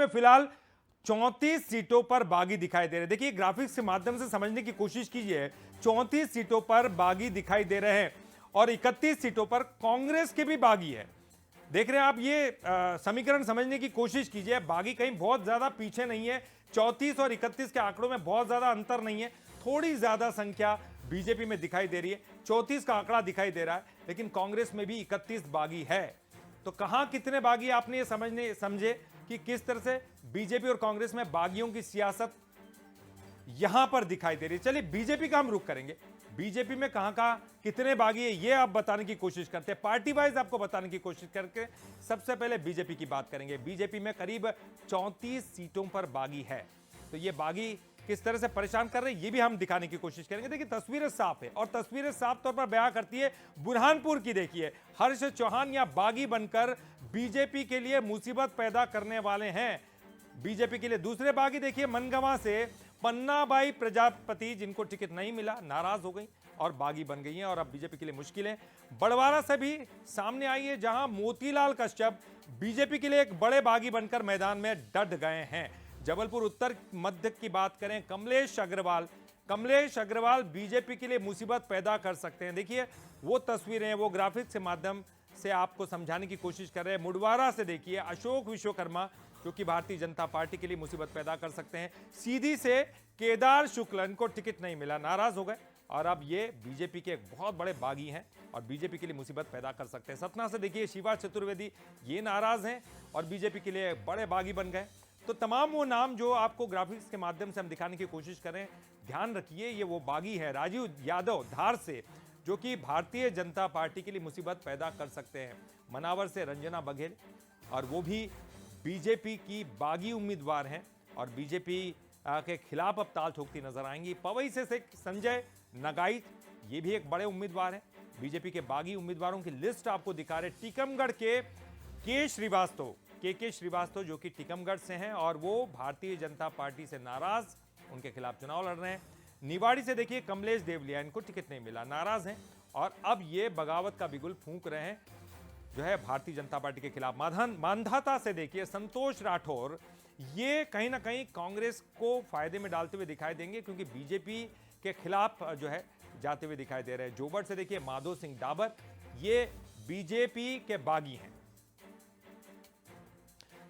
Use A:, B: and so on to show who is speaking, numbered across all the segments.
A: में फिलहाल 34 सीटों पर बागी दिखाई दे रहे हैं। देखिए ग्राफिक्स के माध्यम से समझने की कोशिश कीजिए, 34 सीटों पर बागी दिखाई दे रहे हैं और 31 सीटों पर कांग्रेस के भी बागी है। देख रहे हैं आप, ये समीकरण समझने की कोशिश कीजिए। बागी कहीं बहुत ज्यादा पीछे नहीं है, 34 और 31 के आंकड़ों में बहुत ज्यादा अंतर नहीं है, थोड़ी ज्यादा संख्या बीजेपी में दिखाई दे रही है। 34 का आंकड़ा दिखाई दे रहा है, लेकिन कांग्रेस में भी 31 बागी है। तो कहां कितने बागी, आपने ये समझे कि किस तरह से बीजेपी और कांग्रेस में बागियों की सियासत यहां पर दिखाई दे रही है। चलिए बीजेपी का हम रुख करेंगे, बीजेपी में कहां कितने बागी है ये आप बताने की कोशिश करते हैं, पार्टी वाइज आपको बताने की कोशिश करके सबसे पहले बीजेपी की बात करेंगे। बीजेपी में करीब 34 सीटों पर बागी है। तो ये बागी किस तरह से परेशान कर रहे हैं ये भी हम दिखाने की कोशिश करेंगे। देखिए तस्वीरें साफ है और तस्वीरें साफ तौर पर बयां करती है बुरहानपुर की। देखिए हर्ष चौहान या बागी बनकर बीजेपी के लिए मुसीबत पैदा करने वाले हैं। बीजेपी के लिए दूसरे बागी देखिए मनगवा से पन्नाबाई प्रजापति, जिनको टिकट नहीं मिला, नाराज हो गई और बागी बन गई हैं और अब बीजेपी के लिए मुश्किल है। बड़वारा से भी सामने आई है, जहां मोतीलाल कश्यप बीजेपी के लिए एक बड़े बागी बनकर मैदान में डट गए हैं। जबलपुर उत्तर मध्य की बात करें, कमलेश अग्रवाल बीजेपी के लिए मुसीबत पैदा कर सकते हैं। देखिए वो तस्वीरें, वो ग्राफिक्स के माध्यम से आपको समझाने की कोशिश कर रहे हैं। मुडवारा से देखिए अशोक विश्वकर्मा, जो कि भारतीय जनता पार्टी के लिए मुसीबत पैदा कर सकते हैं। सीधी से केदार शुक्ला, इनको टिकट नहीं मिला, नाराज हो गए और अब ये बीजेपी के एक बहुत बड़े बागी हैं और बीजेपी के लिए मुसीबत पैदा कर सकते हैं। सतना से देखिए शिवा चतुर्वेदी, ये नाराज हैं और बीजेपी के लिए बड़े बागी बन गए। तो तमाम वो नाम जो आपको ग्राफिक्स के माध्यम से हम दिखाने की कोशिश करें, ध्यान रखिए ये वो बागी है। राजीव यादव धार से, जो कि भारतीय जनता पार्टी के लिए मुसीबत पैदा कर सकते हैं। मनावर से रंजना बघेल, और वो भी बीजेपी की बागी उम्मीदवार हैं और बीजेपी के खिलाफ अब ताल ठोकती नजर आएंगी। पवई से संजय नगाइट, ये भी एक बड़े उम्मीदवार हैं। बीजेपी के बागी उम्मीदवारों की लिस्ट आपको दिखा रहे। टीकमगढ़ के के श्रीवास्तव, जो कि टीकमगढ़ से हैं और वो भारतीय जनता पार्टी से नाराज, उनके खिलाफ चुनाव लड़ रहे हैं। निवाड़ी से देखिए कमलेश देवलिया, इनको टिकट नहीं मिला, नाराज हैं और अब ये बगावत का बिगुल फूंक रहे हैं जो है भारतीय जनता पार्टी के खिलाफ। मांधाता से देखिए संतोष राठौर, ये कहीं ना कहीं कांग्रेस को फायदे में डालते हुए दिखाई देंगे, क्योंकि बीजेपी के खिलाफ जो है जाते हुए दिखाई दे रहे हैं। जोबड़ से देखिए माधो सिंह डाबर, ये बीजेपी के बागी हैं।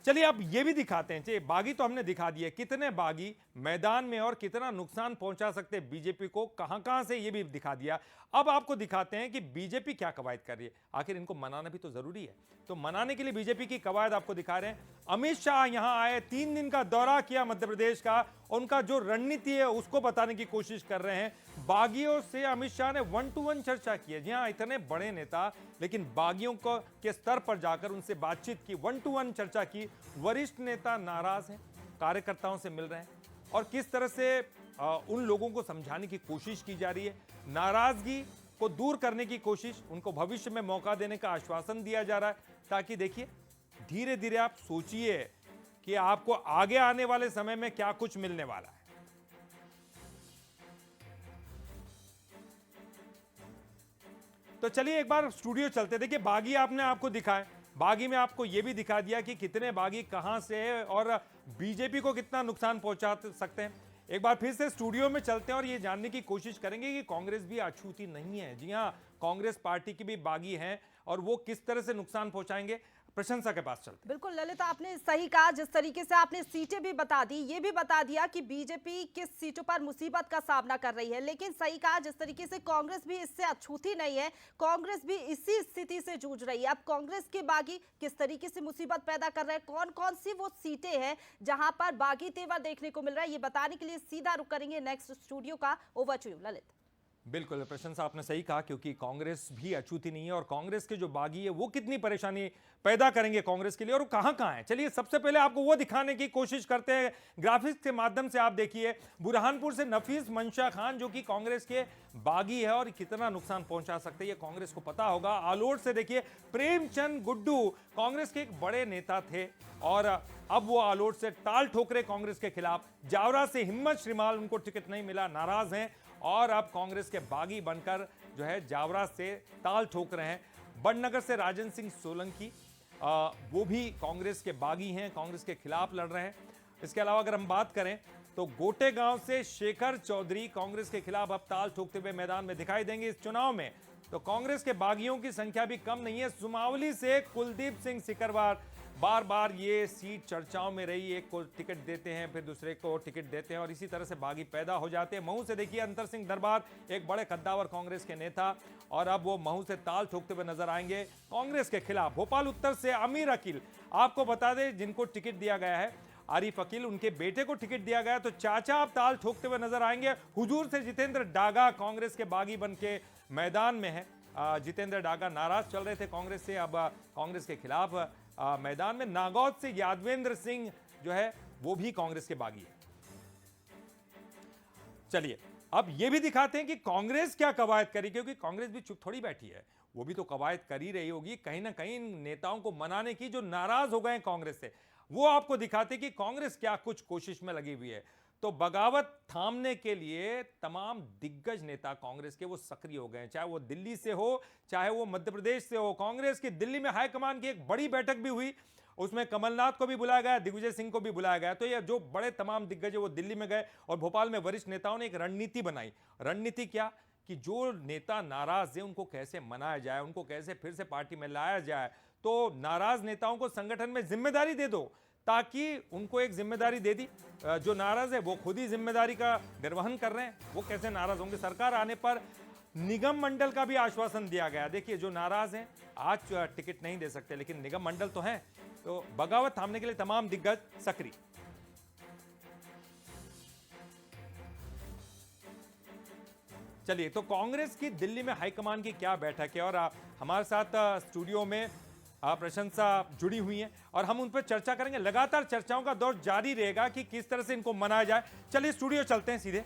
A: चलिए अब ये भी दिखाते हैं, चलिए बागी तो हमने दिखा दिए, कितने बागी मैदान में और कितना नुकसान पहुंचा सकते हैं बीजेपी को, कहां से, ये भी दिखा दिया। अब आपको दिखाते हैं कि बीजेपी क्या कवायद कर रही है, आखिर इनको मनाना भी तो जरूरी है। तो मनाने के लिए बीजेपी की कवायद आपको दिखा रहे हैं। अमित शाह यहां आए, 3 दिन का दौरा किया मध्य प्रदेश का, उनका जो रणनीति है उसको बताने की कोशिश कर रहे हैं। बागियों से अमित शाह ने 1-to-1 चर्चा की है। जी हाँ, इतने बड़े नेता, लेकिन बागियों को के स्तर पर जाकर उनसे बातचीत की, 1-to-1 चर्चा की। वरिष्ठ नेता नाराज हैं, कार्यकर्ताओं से मिल रहे हैं और किस तरह से उन लोगों को समझाने की कोशिश की जा रही है, नाराजगी को दूर करने की कोशिश, उनको भविष्य में मौका देने का आश्वासन दिया जा रहा है, ताकि देखिए धीरे धीरे आप सोचिए कि आपको आगे आने वाले समय में क्या कुछ मिलने वाला है। तो चलिए एक बार स्टूडियो चलते, देखिए बागी आपने आपको दिखाए, बागी में आपको यह भी दिखा दिया कि कितने बागी कहां से है और बीजेपी को कितना नुकसान पहुंचा सकते हैं। एक बार फिर से स्टूडियो में चलते हैं और ये जानने की कोशिश करेंगे कि कांग्रेस भी अछूती नहीं है। जी हां, कांग्रेस पार्टी की भी बागी हैं और वो किस तरह से नुकसान पहुंचाएंगे। प्रशंसा के पास चलते।
B: बिल्कुल ललित, आपने सही कहा। जिस तरीके से आपने सीटें भी बता दी, ये भी बता दिया कि बीजेपी किस सीटों पर मुसीबत का सामना कर रही है, लेकिन सही कहा जिस तरीके से कांग्रेस भी इससे अछूती नहीं है, कांग्रेस भी इसी स्थिति से जूझ रही है। अब कांग्रेस के बागी किस तरीके से मुसीबत पैदा कर रहे हैं, कौन कौन सी वो सीटें हैं जहां पर बागी तेवर देखने को मिल रहा है, ये बताने के लिए सीधा रुख करेंगे नेक्स्ट स्टूडियो का। Over to you Lalit.
A: बिल्कुल प्रशंसा, आपने सही कहा, क्योंकि कांग्रेस भी अछूती नहीं है और कांग्रेस के जो बागी है वो कितनी परेशानी पैदा करेंगे कांग्रेस के लिए और कहां है। चलिए सबसे पहले आपको वो दिखाने की कोशिश करते हैं ग्राफिक्स के माध्यम से। आप देखिए बुरहानपुर से नफीस मंशा खान, जो कि कांग्रेस के बागी है और कितना नुकसान पहुंचा सकते हैं ये कांग्रेस को पता होगा। आलोट से देखिए प्रेमचंद गुड्डू, कांग्रेस के एक बड़े नेता थे और अब वो आलोट से टाल ठोकरे कांग्रेस के खिलाफ। जावरा से हिम्मत श्रीमाल, उनको टिकट नहीं मिला, नाराज हैं और अब कांग्रेस के बागी बनकर जो है जावरा से ताल ठोक रहे हैं। बड़नगर से राजन सिंह सोलंकी, वो भी कांग्रेस के बागी हैं, कांग्रेस के खिलाफ लड़ रहे हैं। इसके अलावा अगर हम बात करें तो गोटे गांव से शेखर चौधरी कांग्रेस के खिलाफ अब ताल ठोकते हुए मैदान में दिखाई देंगे इस चुनाव में। तो कांग्रेस के बागियों की संख्या भी कम नहीं है। सुमावली से कुलदीप सिंह सिकरवार बार बार ये सीट चर्चाओं में रही, एक को टिकट देते हैं फिर दूसरे को टिकट देते हैं और इसी तरह से बागी पैदा हो जाते हैं। महू से देखिए अंतर सिंह दरबार, एक बड़े कद्दावर कांग्रेस के नेता, और अब वो महू से ताल ठोकते हुए नजर आएंगे कांग्रेस के खिलाफ। भोपाल उत्तर से अमीर अकील, आपको बता दें जिनको टिकट दिया गया है आरिफ अकील, उनके बेटे को टिकट दिया गया, तो चाचा अब ताल ठोकते हुए नजर आएंगे। हुजूर से जितेंद्र डागा कांग्रेस के बागी बन के मैदान में है। जितेंद्र डागा नाराज चल रहे थे कांग्रेस से, अब कांग्रेस के खिलाफ मैदान में। नागौद से यादवेंद्र सिंह जो है वो भी कांग्रेस के बागी है। चलिए अब ये भी दिखाते हैं कि कांग्रेस क्या कवायद करी, क्योंकि कांग्रेस भी चुप थोड़ी बैठी है, वो भी तो कवायद कर ही रही होगी कहीं ना कहीं नेताओं को मनाने की जो नाराज हो गए कांग्रेस से। वो आपको दिखाते कि कांग्रेस क्या कुछ कोशिश में लगी हुई है। तो बगावत थामने के लिए तमाम दिग्गज नेता कांग्रेस के वो सक्रिय हो गए, चाहे वो दिल्ली से हो चाहे वो मध्य प्रदेश से हो। कांग्रेस की दिल्ली में हाईकमान की एक बड़ी बैठक भी हुई, उसमें कमलनाथ को भी बुलाया गया, दिग्विजय सिंह को भी बुलाया गया। तो ये जो बड़े तमाम दिग्गज है वो दिल्ली में गए और भोपाल में वरिष्ठ नेताओं ने एक रणनीति बनाई। रणनीति क्या कि जो नेता नाराज है उनको कैसे मनाया जाए, उनको कैसे फिर से पार्टी में लाया जाए। तो नाराज नेताओं को संगठन में जिम्मेदारी दे दो, ताकि उनको एक जिम्मेदारी दे दी। जो नाराज है वो खुद ही जिम्मेदारी का निर्वहन कर रहे हैं, वो कैसे नाराज होंगे। सरकार आने पर निगम मंडल का भी आश्वासन दिया गया। देखिए जो नाराज हैं आज टिकट नहीं दे सकते, लेकिन निगम मंडल तो है। तो बगावत थामने के लिए तमाम दिग्गज सक्रिय। चलिए तो कांग्रेस की दिल्ली में हाईकमान की क्या बैठक है, और हमारे साथ स्टूडियो में प्रशंसा जुड़ी हुई है और हम उन पर चर्चा करेंगे। लगातार चर्चाओं का दौर जारी रहेगा कि किस तरह से इनको मनाया जाए। चलिए स्टूडियो चलते हैं सीधे।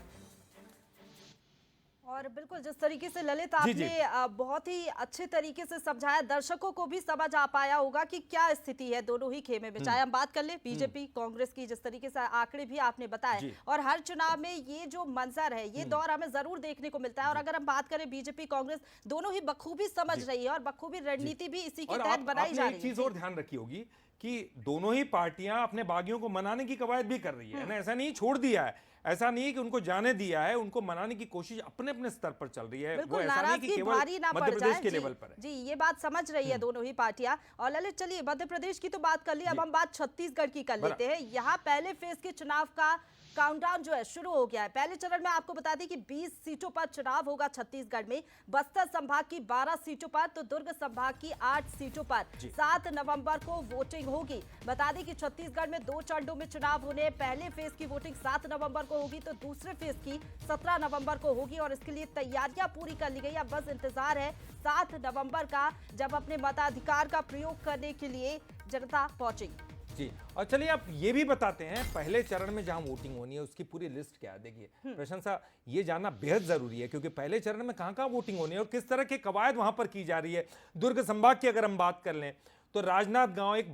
B: और बिल्कुल जिस तरीके से ललित
A: जी, जी।
B: आपने बहुत ही अच्छे तरीके से समझाया, दर्शकों को भी समझ आ पाया होगा कि क्या स्थिति है दोनों ही खेमे में। चाहे हम बात कर ले बीजेपी कांग्रेस की, जिस तरीके से आंकड़े भी आपने बताए, और हर चुनाव में ये जो मंजर है ये दौर हमें जरूर देखने को मिलता है। और अगर हम बात करें बीजेपी कांग्रेस दोनों ही बखूबी समझ रही है और बखूबी रणनीति भी इसी के तहत बनाई जा रही है।
A: एक चीज और ध्यान रखी होगी कि दोनों ही पार्टियां अपने बागियों को मनाने की कवायद भी कर रही है ना, ऐसा नहीं छोड़ दिया है, ऐसा नहीं कि उनको जाने दिया है, उनको मनाने की कोशिश अपने अपने स्तर पर चल रही है। वो ऐसा नहीं कि केवल मध्य प्रदेश के लेवल पर है।
B: जी ये बात समझ रही है दोनों ही पार्टियां। और ललित चलिए मध्य प्रदेश की तो बात कर ली, अब हम बात छत्तीसगढ़ की कर लेते हैं। यहाँ पहले फेज के चुनाव का काउंटडाउन जो है शुरू हो गया है। पहले चरण में आपको बता दें कि 20 सीटों पर चुनाव होगा छत्तीसगढ़ में, बस्तर संभाग की 12 सीटों पर, तो दुर्ग संभाग की 8 सीटों पर 7 नवंबर को वोटिंग होगी। बता दें कि छत्तीसगढ़ में 2 चरणों में चुनाव होने, पहले फेज की वोटिंग 7 नवंबर को होगी तो दूसरे फेज की 17 नवंबर को होगी और इसके लिए तैयारियां पूरी कर ली गई। अब बस इंतजार है 7 नवंबर का, जब अपने मताधिकार का प्रयोग करने के लिए जनता पहुंचेगी।
A: जी, और चलिए आप ये भी बताते हैं पहले चरण में जहां वोटिंग होनी है उसकी पूरी लिस्ट क्या है। देखिए प्रशंसा, ये जानना बेहद जरूरी है क्योंकि पहले चरण में कहां वोटिंग होनी है और किस तरह के कवायद वहां पर की जा रही है। दुर्ग संभाग की अगर हम बात कर लें तो राजनांदगांव एक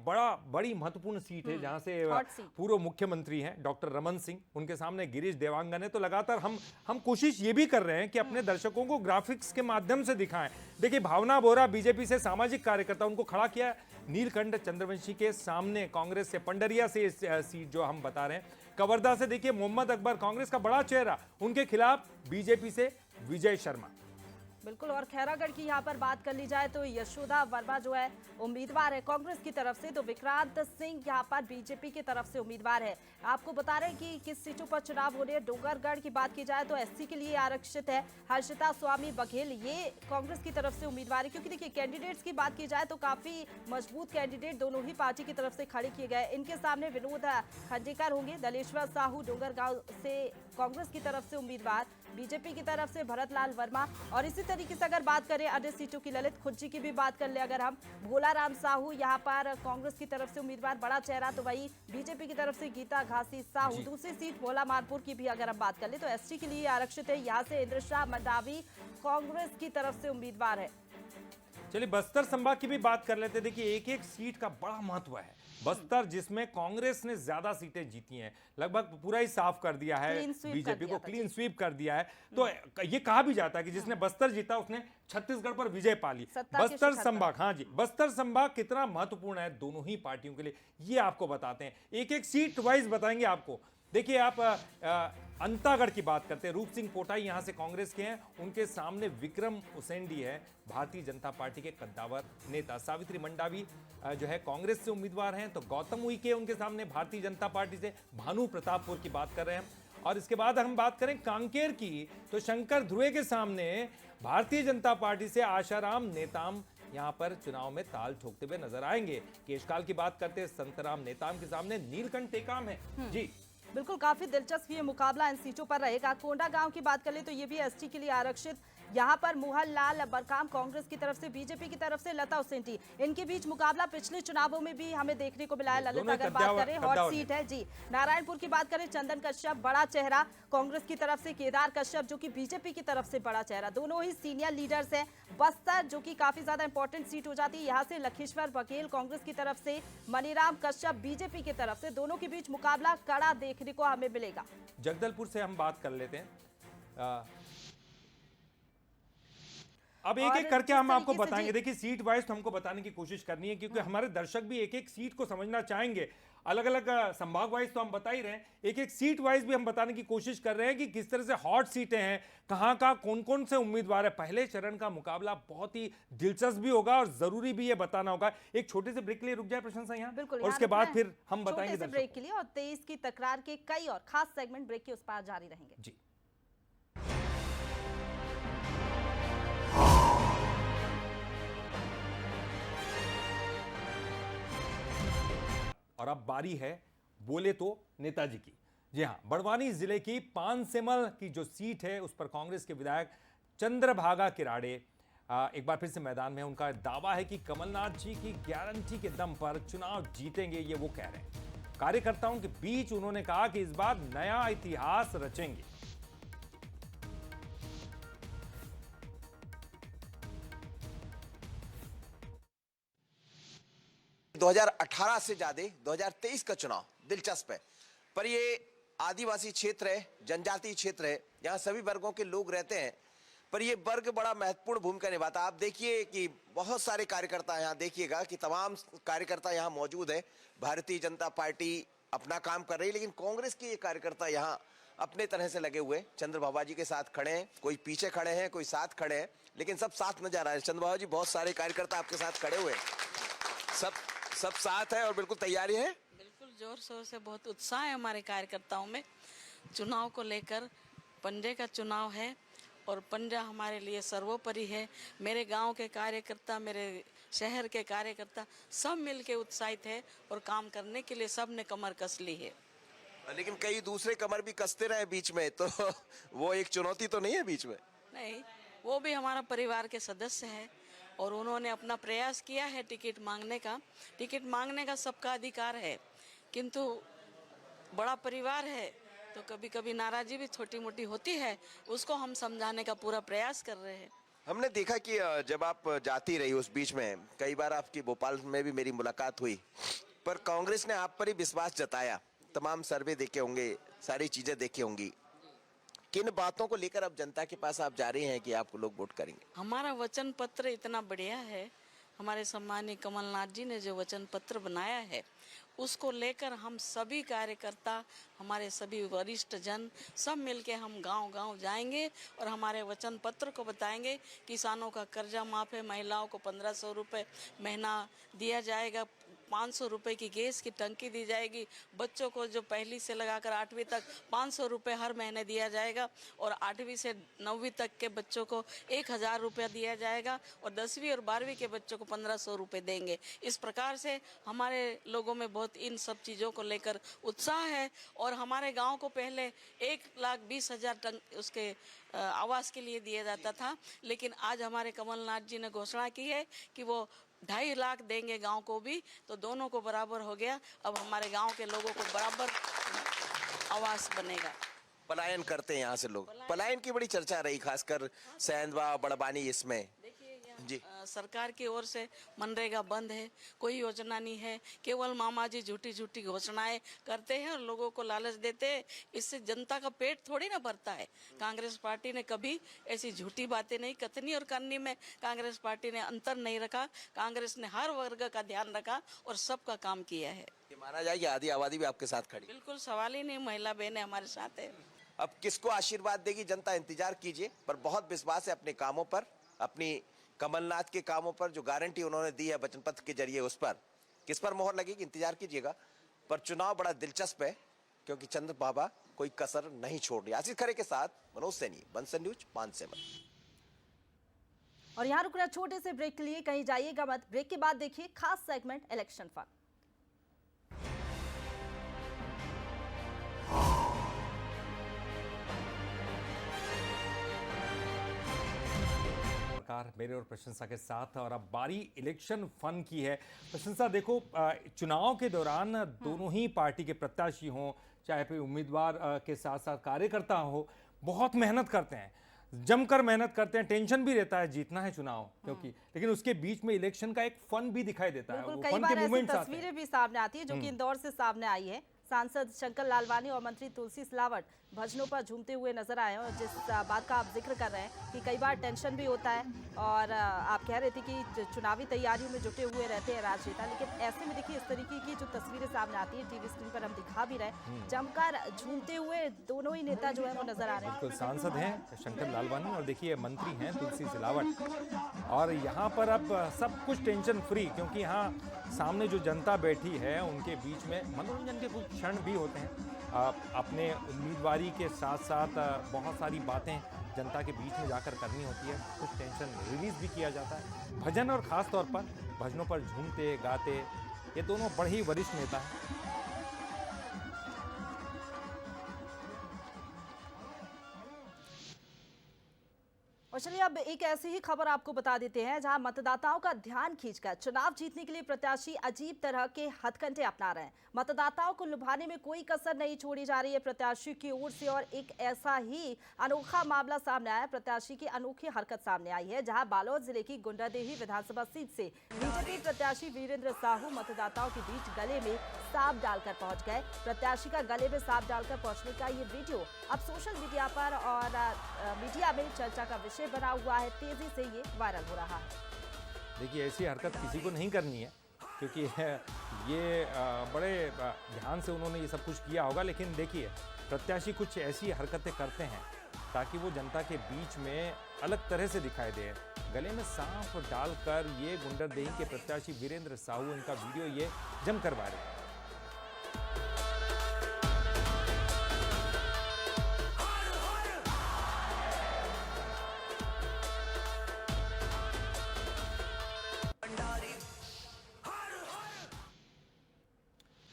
A: बड़ी महत्वपूर्ण सीट है जहां से पूर्व मुख्यमंत्री हैं डॉक्टर रमन सिंह, उनके सामने गिरीश देवांगन है। तो लगातार हम कोशिश ये भी कर रहे हैं कि अपने दर्शकों को ग्राफिक्स के माध्यम से दिखाएं। देखिए भावना बोरा बीजेपी से सामाजिक कार्यकर्ता, उनको खड़ा किया नीलकंठ चंद्रवंशी के सामने कांग्रेस से, पंडरिया से सीट जो हम बता रहे हैं, कवर्धा से देखिए मोहम्मद अकबर कांग्रेस का बड़ा चेहरा, उनके खिलाफ बीजेपी से विजय शर्मा।
B: बिल्कुल, और खैरागढ़ की यहाँ पर बात कर ली जाए तो यशोदा वर्मा जो है उम्मीदवार है कांग्रेस की तरफ से, तो विक्रांत सिंह यहाँ पर बीजेपी की तरफ से उम्मीदवार है। आपको बता रहे हैं कि किस सीटों पर चुनाव होने हैं। डोंगरगढ़ की बात की जाए तो एससी के लिए आरक्षित है, हर्षिता स्वामी बघेल ये कांग्रेस की तरफ से उम्मीदवार है। क्योंकि देखिए कैंडिडेट्स की बात की जाए तो काफी मजबूत कैंडिडेट दोनों ही पार्टी की तरफ से खड़े किए गए। इनके सामने विनोद खंडेकर होंगे, दलेश्वर साहू डोंगरगांव से कांग्रेस की तरफ से उम्मीदवार, बीजेपी की तरफ से भरत लाल वर्मा। और इसी तरीके से अगर बात करें अन्य सीटों की, ललित खुज्जी की भी बात कर ले अगर हम, भोलाराम साहू यहाँ पर कांग्रेस की तरफ से उम्मीदवार, बड़ा चेहरा, तो वही बीजेपी की तरफ से गीता घासी साहू। दूसरी सीट भोला मानपुर की भी अगर हम बात कर ले तो एसटी के लिए आरक्षित है, यहाँ से इंद्र शाह मंडावी कांग्रेस की तरफ से उम्मीदवार है।
A: चलिए बस्तर संभाग की भी बात कर लेते हैं। देखिए एक एक सीट का बड़ा महत्व है। बस्तर जिसमें कांग्रेस ने ज्यादा सीटें जीती हैं, लगभग पूरा ही साफ कर दिया है,
B: क्लीन स्वीप कर
A: बीजेपी
B: दिया
A: को
B: था,
A: क्लीन
B: जी।
A: स्वीप कर दिया है। तो ये कहा भी जाता है कि जिसने बस्तर जीता उसने छत्तीसगढ़ पर विजय पा ली।
B: सत्ता के
A: बस्तर
B: शिखर पर।
A: संभाग, हाँ जी, बस्तर संभाग कितना महत्वपूर्ण है दोनों ही पार्टियों के लिए, ये आपको बताते हैं। एक एक सीट वाइज बताएंगे आपको। देखिए आप अंतागढ़ की बात करते हैं। रूप सिंह पोटाई यहां से कांग्रेस के हैं, उनके सामने विक्रम उसेंडी है भारतीय जनता पार्टी के कद्दावर नेता। सावित्री मंडावी जो है कांग्रेस से उम्मीदवार हैं, तो गौतम उइके उनके सामने भारतीय जनता पार्टी से। भानु प्रतापपुर की बात कर रहे हैं। और इसके बाद हम बात करें कांकेर की, तो शंकर ध्रुवे के सामने भारतीय जनता पार्टी से आशाराम नेताम यहां पर चुनाव में ताल ठोकते हुए नजर आएंगे। केशकाल की बात करते हैं, संतराम नेताम के सामने नीलकंठ टेकाम है। जी
B: बिल्कुल, काफी दिलचस्प ये मुकाबला इन सीटों पर रहेगा। कोंडागांव की बात कर ले तो ये भी एसटी के लिए आरक्षित। यहाँ पर मोहन लाल बरकाम कांग्रेस की तरफ से, बीजेपी की तरफ से लता उसेंडी, इनके बीच मुकाबला पिछले चुनावों में भी हमें देखने को मिला है। ललित अगर बात करें, हॉट सीट है जी। नारायणपुर की बात करें, चंदन कश्यप बड़ा चेहरा कांग्रेस की तरफ से, केदार कश्यप जो कि बीजेपी की तरफ से बड़ा चेहरा, दोनों ही सीनियर लीडर्स हैं। बस्तर जो कि काफी ज्यादा इंपॉर्टेंट सीट हो जाती है, यहाँ से लखीश्वर बघेल कांग्रेस की तरफ से, मनीराम कश्यप बीजेपी की तरफ से, दोनों के बीच मुकाबला कड़ा देखने को हमें मिलेगा।
A: जगदलपुर से हम बात कर लेते हैं। अब एक एक करके हम आपको बताएंगे। देखिए सीट वाइज तो हमको बताने की कोशिश करनी है, क्योंकि हमारे दर्शक भी एक एक सीट को समझना चाहेंगे। अलग अलग संभाग वाइज तो हम बता ही रहे हैं, एक एक सीट वाइज भी हम बताने की कोशिश कर रहे हैं कि किस तरह से हॉट सीटें हैं, कहां का कौन कौन से उम्मीदवार है। पहले चरण का मुकाबला बहुत ही दिलचस्प भी होगा और जरूरी भी ये बताना होगा। एक छोटे से ब्रेक के लिए रुक जाए प्रशंसा यहाँ,
B: बिल्कुल,
A: और उसके बाद फिर हम बताएंगे
B: ब्रेक के लिए। और 23 की तकरार के कई और खास सेगमेंट ब्रेक के उस पार जारी रहेंगे
A: जी। और अब बारी है बोले तो नेताजी की। जी हां, बड़वानी जिले की पानसेमल की जो सीट है उस पर कांग्रेस के विधायक चंद्रभागा किराड़े एक बार फिर से मैदान में। उनका दावा है कि कमलनाथ जी की गारंटी के दम पर चुनाव जीतेंगे, ये वो कह रहे हैं। कार्यकर्ताओं के बीच उन्होंने कहा कि इस बार नया इतिहास रचेंगे।
C: 2018 से ज्यादा 2023 का चुनाव दिलचस्प है, पर ये आदिवासी क्षेत्र है, जनजातीय क्षेत्र है, यहाँ सभी वर्गों के लोग रहते हैं, पर ये वर्ग बड़ा महत्वपूर्ण भूमिका निभाता है। आप देखिए कि बहुत सारे कार्यकर्ता यहाँ, देखिएगा कि तमाम कार्यकर्ता यहाँ मौजूद है। भारतीय जनता पार्टी अपना काम कर रही है, लेकिन कांग्रेस के ये कार्यकर्ता यहाँ अपने तरह से लगे हुए। चंद्र बाबा जी के साथ खड़े हैं, कोई पीछे खड़े हैं, कोई साथ खड़े हैं, लेकिन सब साथ नजर आ रहे हैं। चंद्र बाबा जी, बहुत सारे कार्यकर्ता आपके साथ खड़े हुए हैं, सब साथ है और बिल्कुल तैयारी है।
D: बिल्कुल जोर शोर से, बहुत उत्साह है हमारे कार्यकर्ताओं में। चुनाव को लेकर, पंजे का चुनाव है और पंजा हमारे लिए सर्वोपरि है। मेरे गांव के कार्यकर्ता, मेरे शहर के कार्यकर्ता सब मिलके उत्साहित है और काम करने के लिए सब ने कमर कस ली है।
C: लेकिन कई दूसरे कमर भी कसते रहे बीच में, तो वो एक चुनौती तो नहीं है बीच में?
D: नहीं, वो भी हमारा परिवार के सदस्य है और उन्होंने अपना प्रयास किया है टिकट मांगने का। टिकट मांगने का सबका अधिकार है, किंतु बड़ा परिवार है तो कभी कभी नाराजी भी छोटी मोटी होती है, उसको हम समझाने का पूरा प्रयास कर रहे हैं।
C: हमने देखा कि जब आप जाती रही उस बीच में, कई बार आपकी भोपाल में भी मेरी मुलाकात हुई, पर कांग्रेस ने आप पर ही विश्वास जताया। तमाम सर्वे देखे होंगे, सारी चीजें देखी होंगी। किन बातों को लेकर अब जनता के पास आप जा रहे हैं कि आपको लोग वोट करेंगे?
D: हमारा वचन पत्र इतना बढ़िया है, हमारे सम्मानीय कमलनाथ जी ने जो वचन पत्र बनाया है उसको लेकर हम सभी कार्यकर्ता, हमारे सभी वरिष्ठ जन सब मिलके हम गांव-गांव जाएंगे और हमारे वचन पत्र को बताएंगे। किसानों का कर्जा माफ है, महिलाओं को 1500 रुपये महीना दिया जाएगा, 500 रुपये की गैस की टंकी दी जाएगी, बच्चों को जो पहली से लगाकर 8वीं तक 500 रुपये हर महीने दिया जाएगा और 8वीं से 9वीं तक के बच्चों को 1000 रुपया दिया जाएगा और 10वीं और 12वीं के बच्चों को 1500 रुपये देंगे। इस प्रकार से हमारे लोगों में बहुत इन सब चीज़ों को लेकर उत्साह है और हमारे गांव को पहले 1,20,000 टन उसके आवास के लिए दिया जाता था, लेकिन आज हमारे कमलनाथ जी ने घोषणा की है कि वो 2.5 लाख देंगे गांव को भी, तो दोनों को बराबर हो गया। अब हमारे गांव के लोगों को बराबर आवास बनेगा।
C: पलायन करते हैं यहाँ से लोग, पलायन की बड़ी चर्चा रही, खासकर सैंधवा, बड़वानी, इसमें।
D: देखिए
C: जी।
D: सरकार की ओर से मनरेगा बंद है, कोई योजना नहीं है, केवल मामा जी झूठी झूठी घोषणाएं करते हैं और लोगों को लालच देते हैं। इससे जनता का पेट थोड़ी ना भरता है। कांग्रेस पार्टी ने कभी ऐसी झूठी बातें नहीं कथनी और करनी में कांग्रेस पार्टी ने अंतर नहीं रखा। कांग्रेस ने हर वर्ग का ध्यान रखा और सबका काम किया है।
C: ये माना जाए कि आधी आबादी भी आपके साथ खड़ी।
D: बिल्कुल सवाल ही नहीं, महिला बहनें हमारे साथ है।
C: अब किसको आशीर्वाद देगी जनता, इंतजार कीजिए। पर बहुत विश्वास है अपने कामों पर, अपनी कमलनाथ के कामों पर, जो गारंटी उन्होंने दी है वचन पत्र के जरिए, उस पर किस पर मोहर लगेगी इंतजार कीजिएगा। पर चुनाव बड़ा दिलचस्प है क्योंकि चंद्र बाबा कोई कसर नहीं छोड़ रही। आशीष खरे के साथ मनोज सैनी, बंसल न्यूज, पानसेमल।
B: और यहाँ रुकना छोटे से ब्रेक के लिए, कहीं जाइएगा मत। ब्रेक के बाद देखिए खास सेगमेंट इलेक्शन फन।
A: मेरे और प्रशंसा के साथ, और अब बारी इलेक्शन फन की है। प्रशंसा देखो, चुनाव के दौरान दोनों ही पार्टी के प्रत्याशी हों, चाहे कोई उम्मीदवार के साथ साथ कार्यकर्ता हो, बहुत मेहनत करते हैं, जमकर मेहनत करते हैं। टेंशन भी रहता है, जीतना है चुनाव क्योंकि, लेकिन उसके बीच में इलेक्शन का एक फन भी दिखाई देता है।
B: बिल्कुल, कई बार ऐसी तस्वीरें भी सामने आती है जो कि इंदौर से सामने आई है। सांसद शंकर लालवानी और मंत्री तुलसी सिलावट भजनों पर झूमते हुए नजर आए हैं। और जिस बात का आप जिक्र कर रहे हैं कि कई बार टेंशन भी होता है, और आप कह रहे थे कि चुनावी तैयारियों में जुटे हुए रहते हैं राजनेता, लेकिन ऐसे में देखिए इस तरीके की जो तस्वीरें सामने आती है, टीवी स्क्रीन पर हम दिखा भी रहे हैं, जमकर झूमते हुए दोनों ही नेता जो है वो नजर आ रहे हैं।
A: बिल्कुल, सांसद हैं शंकर लालवानी और देखिए मंत्री हैं तुलसी सिलावट, और यहाँ पर अब सब कुछ टेंशन फ्री, क्योंकि यहाँ सामने जो जनता बैठी है उनके बीच में मनोरंजन के कुछ क्षण भी होते हैं। अपने उम्मीदवारी के साथ साथ बहुत सारी बातें जनता के बीच में जाकर करनी होती है, कुछ टेंशन रिलीज भी किया जाता है। भजन, और ख़ास तौर पर भजनों पर झूमते गाते ये दोनों बड़े ही वरिष्ठ नेता हैं।
B: और चलिए अब एक ऐसी ही खबर आपको बता देते हैं जहां मतदाताओं का ध्यान खींचकर चुनाव जीतने के लिए प्रत्याशी अजीब तरह के हथकंडे अपना रहे हैं। मतदाताओं को लुभाने में कोई कसर नहीं छोड़ी जा रही है प्रत्याशी की ओर से। और एक ऐसा ही अनोखा मामला सामने आया, प्रत्याशी की अनोखी हरकत सामने आई है, जहां बालोद जिले की गुंडादेही विधानसभा सीट से बीजेपी प्रत्याशी वीरेंद्र साहू मतदाताओं के बीच गले में सांप डालकर पहुंच गए। प्रत्याशी का गले में सांप डालकर पहुंचने का ये वीडियो अब सोशल मीडिया पर और मीडिया में चर्चा का विषय बना हुआ है। तेजी से ये वायरल हो रहा है।
A: देखिए, ऐसी हरकत किसी को नहीं करनी है, क्योंकि ये बड़े ध्यान से उन्होंने ये सब कुछ किया होगा। लेकिन देखिए, प्रत्याशी कुछ ऐसी हरकतें करते हैं ताकि वो जनता के बीच में अलग तरह से दिखाई दे। गले में सांप डालकर ये गुंडरदेही के प्रत्याशी वीरेंद्र साहू, इनका वीडियो ये जमकर वायरल है।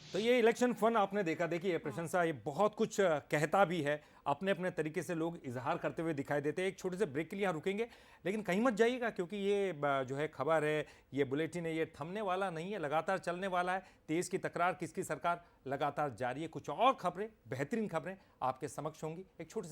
A: तो ये इलेक्शन फन आपने देखा। देखिए प्रशंसा, ये बहुत कुछ कहता भी है, अपने अपने तरीके से लोग इजहार करते हुए दिखाई देते हैं। एक छोटे से ब्रेक के लिए यहाँ रुकेंगे, लेकिन कहीं मत जाइएगा, क्योंकि ये जो है खबर है, ये बुलेटिन है, ये थमने वाला नहीं है, लगातार चलने वाला है। देश की तकरार, किसकी सरकार, लगातार जारी है। कुछ और खबरें, बेहतरीन खबरें आपके समक्ष होंगी। एक छोटे